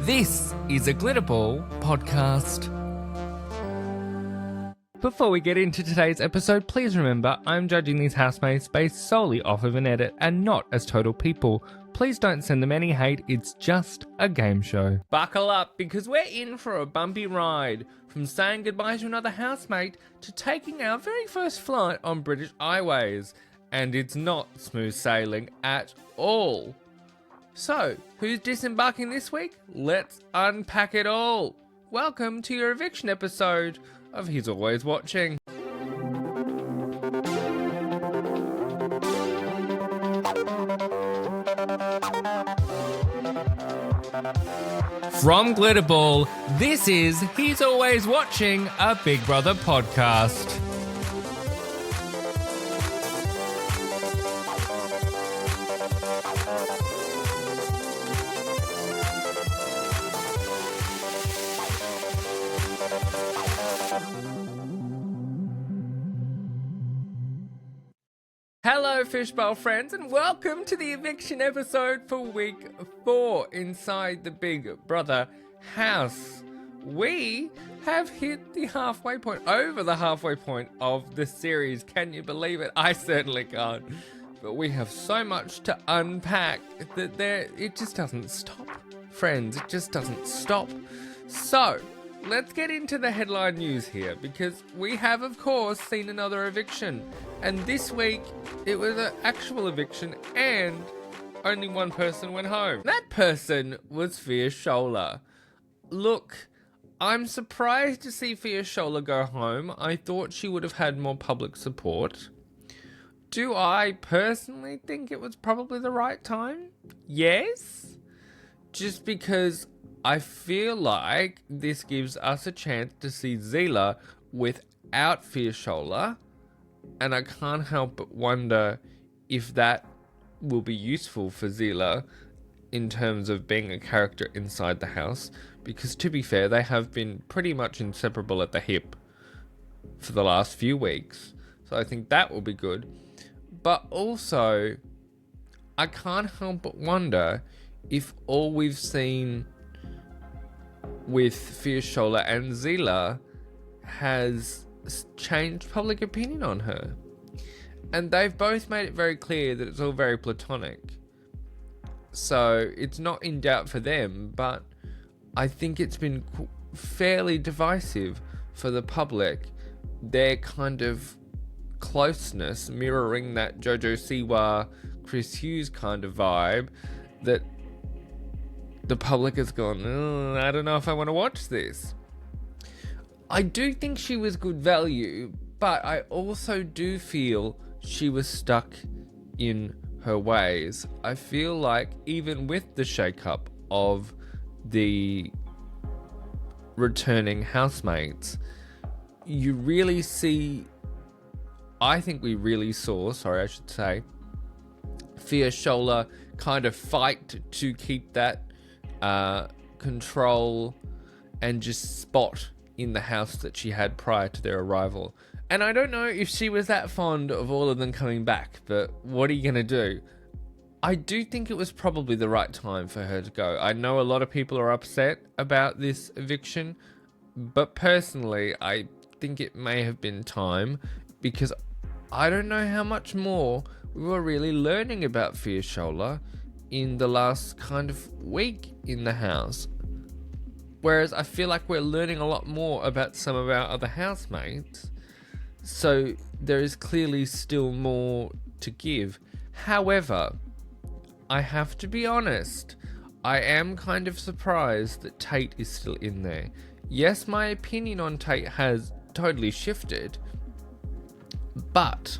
This is a Glitterball podcast. Before we get into today's episode, please remember I'm judging these housemates based solely off of an edit and not as total people. Please don't send them any hate, it's just a game show. Buckle up because we're in for a bumpy ride. From saying goodbye to another housemate to taking our very first flight on British Airways. And it's not smooth sailing at all. So, who's disembarking this week? Let's unpack it all. Welcome to your eviction episode of He's Always Watching. From Glitterball, this is He's Always Watching, a Big Brother podcast. Hello Fishbowl friends and welcome to the eviction episode for week 4 inside the Big Brother house. We have hit the halfway point, over the halfway point of the series. Can you believe it? I certainly can't. But we have so much to unpack that it just doesn't stop. Friends, it just doesn't stop. So, let's get into the headline news here because we have, of course, seen another eviction. And this week, it was an actual eviction and only one person went home. That person was Fia Shola. Look, I'm surprised to see Fia Shola go home. I thought she would have had more public support. Do I personally think it was probably the right time? Yes. Just because I feel like this gives us a chance to see Zila without Fia Shola. And I can't help but wonder if that will be useful for Zila in terms of being a character inside the house. Because to be fair, they have been pretty much inseparable at the hip for the last few weeks. So I think that will be good. But also, I can't help but wonder if all we've seen with Fia Shola and Zila has changed public opinion on her. And they've both made it very clear that it's all very platonic. So it's not in doubt for them, but I think it's been fairly divisive for the public. Their kind of closeness mirroring that Jojo Siwa, Chris Hughes kind of vibe that the public has gone, I don't know if I want to watch this. I do think she was good value, but I also do feel she was stuck in her ways. I feel like even with the shake-up of the returning housemates, you really see, I think we really saw, Fia Shola kind of fight to keep that control and just spot in the house that she had prior to their arrival. And I don't know if she was that fond of all of them coming back, but what are you going to do? I do think it was probably the right time for her to go. I know a lot of people are upset about this eviction, but personally, I think it may have been time because I don't know how much more we were really learning about Fia Shola in the last kind of week in the house. Whereas I feel like we're learning a lot more about some of our other housemates. So there is clearly still more to give. However, I have to be honest, I am kind of surprised that Tate is still in there. Yes, my opinion on Tate has totally shifted, but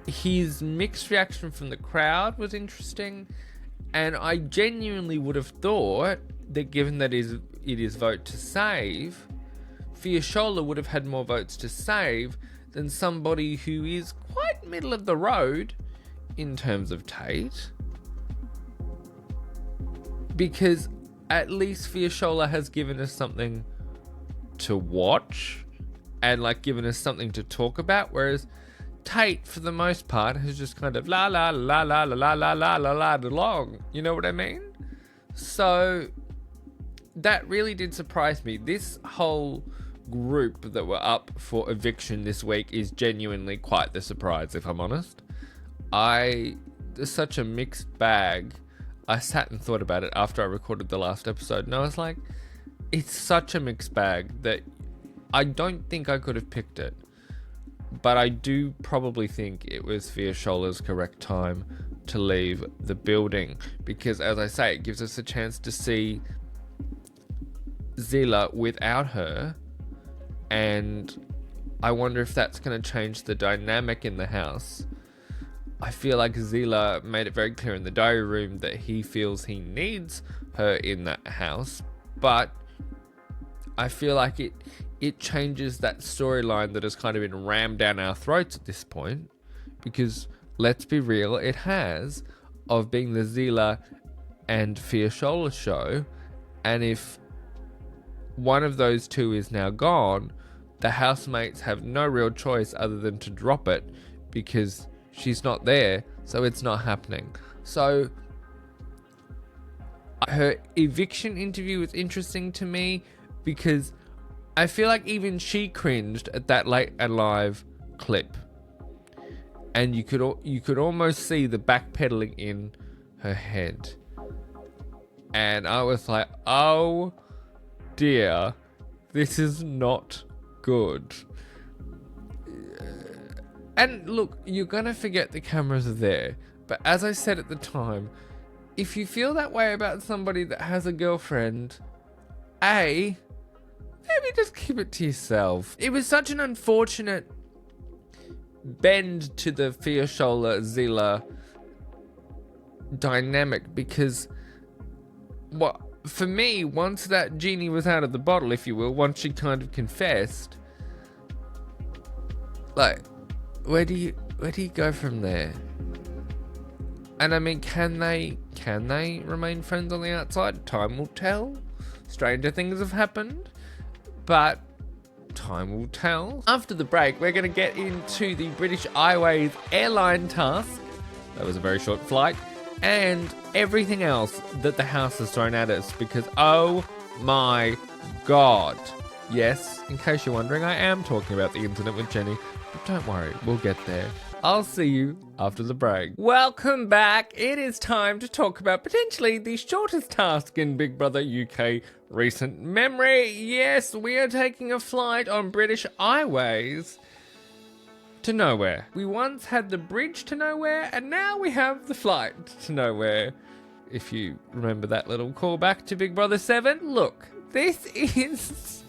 his mixed reaction from the crowd was interesting, and I genuinely would have thought that given that it is vote to save, Fia Shola would have had more votes to save than somebody who is quite middle of the road in terms of Tate. Because at least Fia Shola has given us something to watch and given us something to talk about, whereas Tate, for the most part, has just kind of la la la la la la la la la la along. You know what I mean? So that really did surprise me. This whole group that were up for eviction this week is genuinely quite the surprise, if I'm honest. There's such a mixed bag. I sat and thought about it after I recorded the last episode, and I was like, it's such a mixed bag that I don't think I could have picked it. But I do probably think it was Fiashola's correct time to leave the building, because, as I say, it gives us a chance to see Zila without her, and I wonder if that's going to change the dynamic in the house. I feel like Zila made it very clear in the diary room that he feels he needs her in that house, but I feel like it changes that storyline that has kind of been rammed down our throats at this point, because let's be real, it has, of being the Zila and Fiashola show, and if one of those two is now gone, the housemates have no real choice other than to drop it, because she's not there, so it's not happening. So her eviction interview was interesting to me, because I feel like even she cringed at that Late and Live clip, and you could almost see the backpedaling in her head, and I was like, oh dear, this is not good. And look, you're gonna forget the cameras are there, but as I said at the time, if you feel that way about somebody that has a girlfriend, maybe just keep it to yourself. It was such an unfortunate bend to the Fiashola Zila dynamic, because for me, once that genie was out of the bottle, if you will, once she kind of confessed, like, where do you go from there? And I mean, can they remain friends on the outside? Time will tell. Stranger things have happened, but time will tell. After the break, we're going to get into the British Airways airline task. That was a very short flight. And everything else that the house has thrown at us, because oh my god. Yes, in case you're wondering, I am talking about the incident with Jenny, but don't worry, we'll get there. I'll see you after the break. Welcome back. It is time to talk about potentially the shortest task in Big Brother UK recent memory. Yes, we are taking a flight on British Airways to nowhere. We once had the bridge to nowhere, and now we have the flight to nowhere. If you remember that little callback to Big Brother 7, look, this is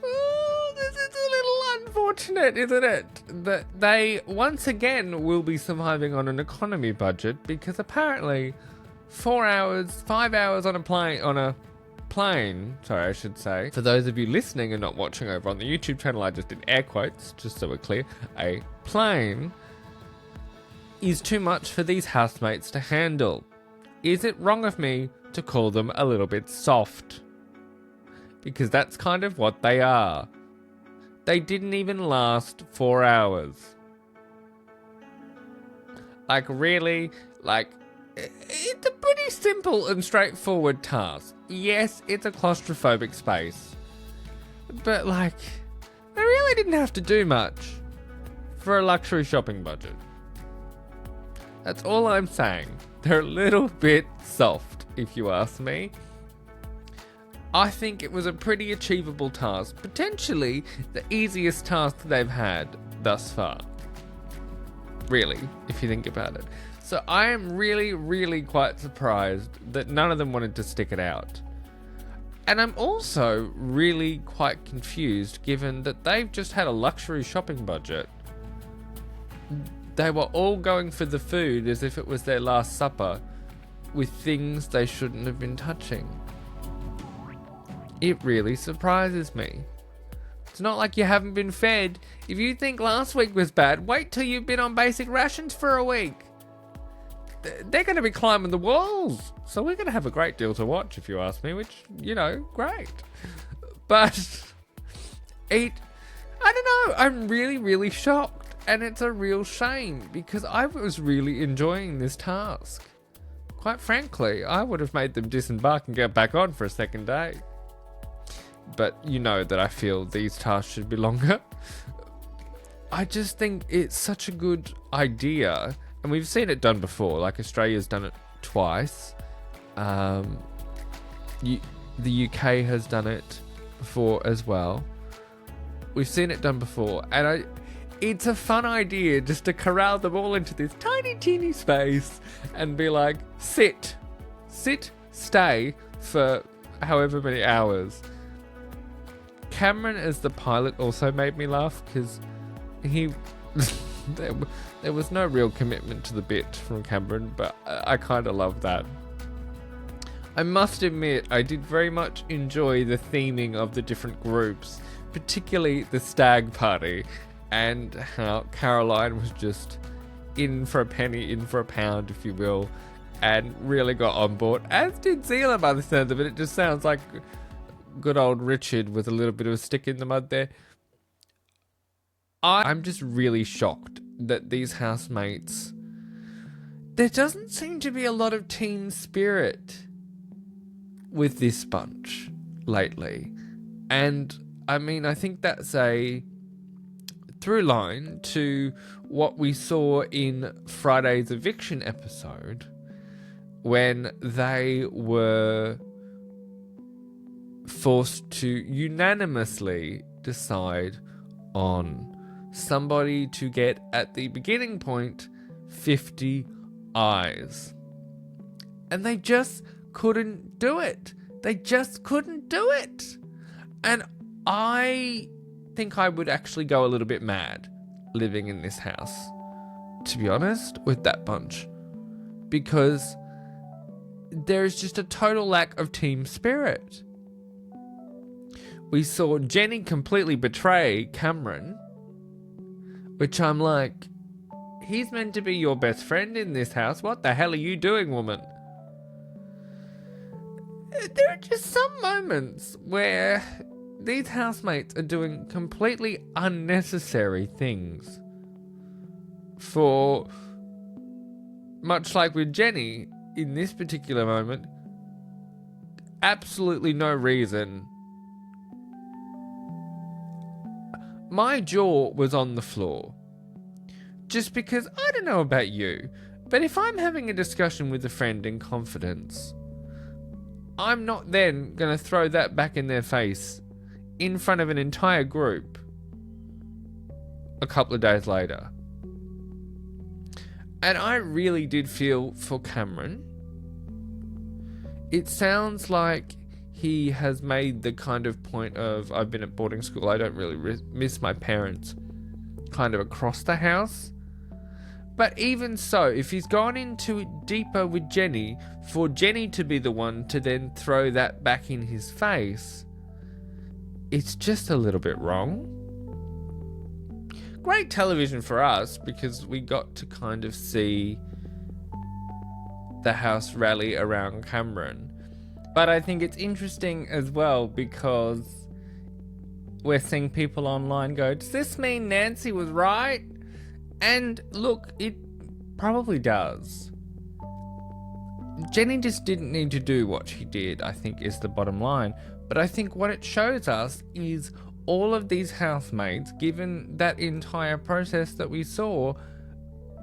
a little unfortunate, isn't it? That they once again will be surviving on an economy budget, because apparently 5 hours on a plane, sorry, I should say. For those of you listening and not watching over on the YouTube channel, I just did air quotes, just so we're clear. A plane is too much for these housemates to handle. Is it wrong of me to call them a little bit soft? Because that's kind of what they are. They didn't even last 4 hours. Like, really? Like, it's a pretty simple and straightforward task. Yes, it's a claustrophobic space. But, like, they really didn't have to do much for a luxury shopping budget. That's all I'm saying. They're a little bit soft, if you ask me. I think it was a pretty achievable task. Potentially the easiest task they've had thus far. Really, if you think about it. So I am really, really quite surprised that none of them wanted to stick it out. And I'm also really quite confused, given that they've just had a luxury shopping budget. They were all going for the food as if it was their last supper, with things they shouldn't have been touching. It really surprises me. It's not like you haven't been fed. If you think last week was bad, wait till you've been on basic rations for a week. They're going to be climbing the walls. So we're going to have a great deal to watch, if you ask me, which, you know, great. But I don't know, I'm really, really shocked. And it's a real shame, because I was really enjoying this task. quite frankly, I would have made them disembark and get back on for a second day. But you know that I feel these tasks should be longer. I just think it's such a good idea. And we've seen it done before. Like Australia's done it twice. The UK has done it before as well. We've seen it done before. And it's a fun idea just to corral them all into this tiny, teeny space and be like, sit, stay for however many hours. Cameron as the pilot also made me laugh because there was no real commitment to the bit from Cameron, but I kind of love that. I must admit, I did very much enjoy the theming of the different groups, particularly the stag party, and how Caroline was just in for a penny, in for a pound, if you will, and really got on board, as did Zila by the sound of it. It just sounds like good old Richard with a little bit of a stick in the mud there. I'm just really shocked that these housemates, there doesn't seem to be a lot of team spirit with this bunch lately. And I mean, I think that's a through line to what we saw in Friday's eviction episode when they were forced to unanimously decide on somebody to get, at the beginning point, 50 eyes. And they just couldn't do it. They just couldn't do it. And I think I would actually go a little bit mad living in this house, to be honest, with that bunch. Because there's just a total lack of team spirit. We saw Jenny completely betray Cameron, which I'm like, he's meant to be your best friend in this house. What the hell are you doing, woman? There are just some moments where these housemates are doing completely unnecessary things. For, much like with Jenny, in this particular moment, absolutely no reason. My jaw was on the floor. Just because, I don't know about you, but if I'm having a discussion with a friend in confidence, I'm not then going to throw that back in their face in front of an entire group a couple of days later. And I really did feel for Cameron. It sounds like he has made the kind of point of, I've been at boarding school, I don't really miss my parents, kind of across the house. But even so, if he's gone into it deeper with Jenny, for Jenny to be the one to then throw that back in his face, it's just a little bit wrong. Great television for us, because we got to kind of see the house rally around Cameron. But I think it's interesting as well, because we're seeing people online go, does this mean Nancy was right? And look, it probably does. Jenny just didn't need to do what she did, I think, is the bottom line. But I think what it shows us is all of these housemates, given that entire process that we saw,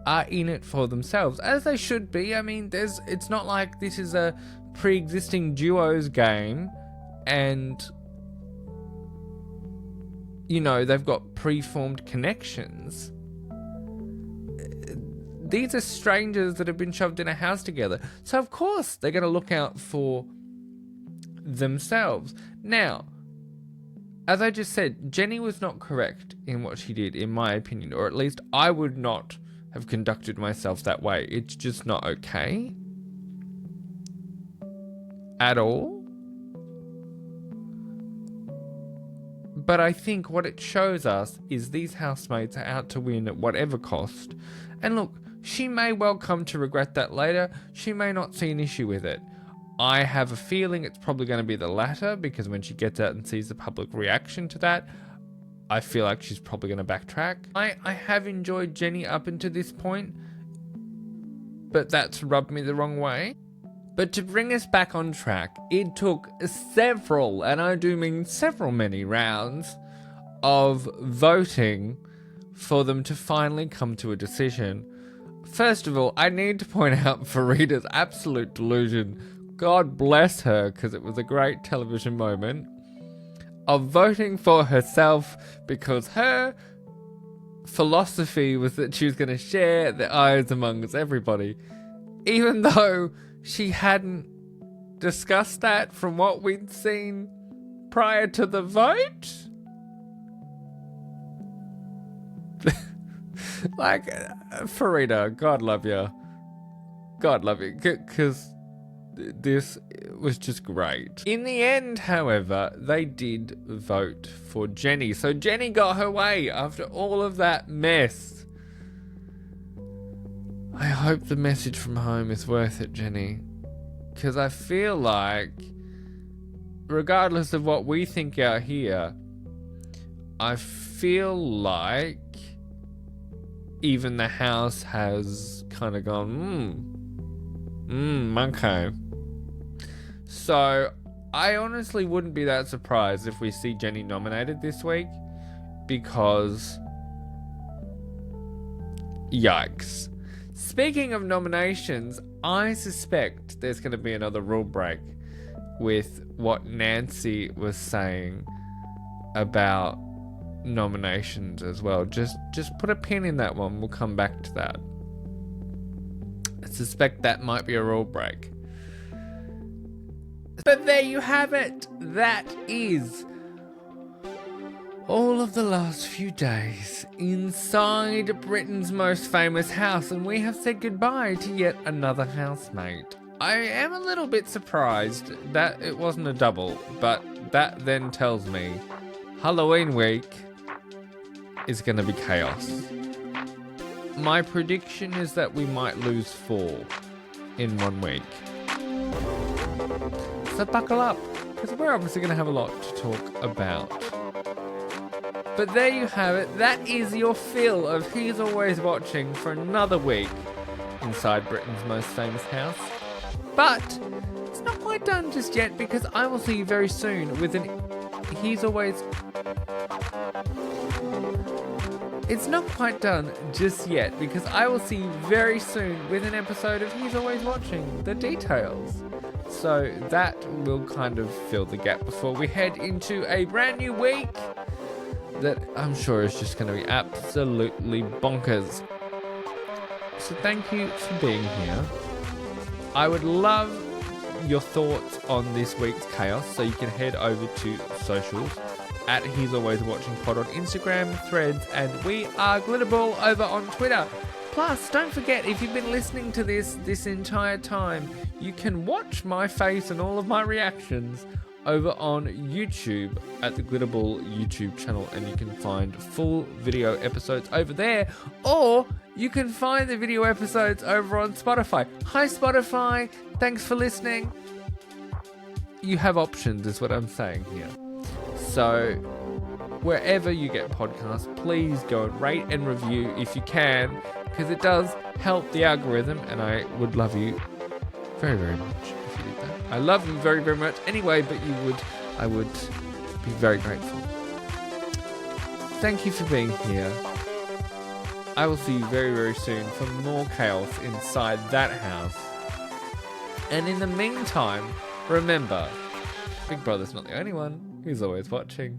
are in it for themselves, as they should be. I mean, it's not like this is a pre-existing duos game and, you know, they've got pre-formed connections. These are strangers that have been shoved in a house together. So, of course, they're going to look out for themselves. Now, as I just said, Jenny was not correct in what she did, in my opinion. Or at least I would not have conducted myself that way. It's just not okay. At all. But I think what it shows us is these housemates are out to win at whatever cost. And look, she may well come to regret that later. She may not see an issue with it. I have a feeling it's probably going to be the latter, because when she gets out and sees the public reaction to that, I feel like she's probably going to backtrack. I have enjoyed Jenny up until this point, but that's rubbed me the wrong way. But to bring us back on track, it took several, and I do mean several many rounds of voting for them to finally come to a decision. First of all, I need to point out Farida's absolute delusion. God bless her, because it was a great television moment of voting for herself because her philosophy was that she was going to share the eyes amongst everybody, even though she hadn't discussed that from what we'd seen prior to the vote. Like, Farida, God love you. God love you. Because this was just great. In the end, however, they did vote for Jenny. So Jenny got her way after all of that mess. I hope the message from home is worth it, Jenny. Because I feel like, regardless of what we think out here, I feel like even the house has kind of gone, okay. So, I honestly wouldn't be that surprised if we see Jenny nominated this week, because yikes. Speaking of nominations, I suspect there's going to be another rule break with what Nancy was saying about nominations as well. Just put a pin in that one. We'll come back to that. I suspect that might be a rule break. But there you have it. That is all of the last few days inside Britain's most famous house, and we have said goodbye to yet another housemate. I am a little bit surprised that it wasn't a double, but that then tells me Halloween week is going to be chaos. My prediction is that we might lose 4 in 1 week. So buckle up, because we're obviously going to have a lot to talk about. But there you have it. That is your fill of He's Always Watching for another week inside Britain's most famous house. But it's not quite done just yet, because I will see you very soon with an He's Always... It's not quite done just yet, because I will see you very soon with an episode of He's Always Watching the Details. So that will kind of fill the gap before we head into a brand new week that I'm sure is just going to be absolutely bonkers. So thank you for being here. I would love your thoughts on this week's chaos, so you can head over to socials at He's Always Watching Pod on Instagram, Threads, and we are Glitterball over on Twitter. Plus, don't forget, if you've been listening to this entire time, you can watch my face and all of my reactions over on YouTube at the Glitterball YouTube channel, and you can find full video episodes over there, or you can find the video episodes over on Spotify. Hi Spotify, thanks for listening. You have options is what I'm saying here. So wherever you get podcasts, please go and rate and review if you can, because it does help the algorithm, and I would love you very, very much if you did that. I love you very, very much anyway, but I would be very grateful. Thank you for being here. I will see you very, very soon for more chaos inside that house. And in the meantime, remember, Big Brother's not the only one who's always watching.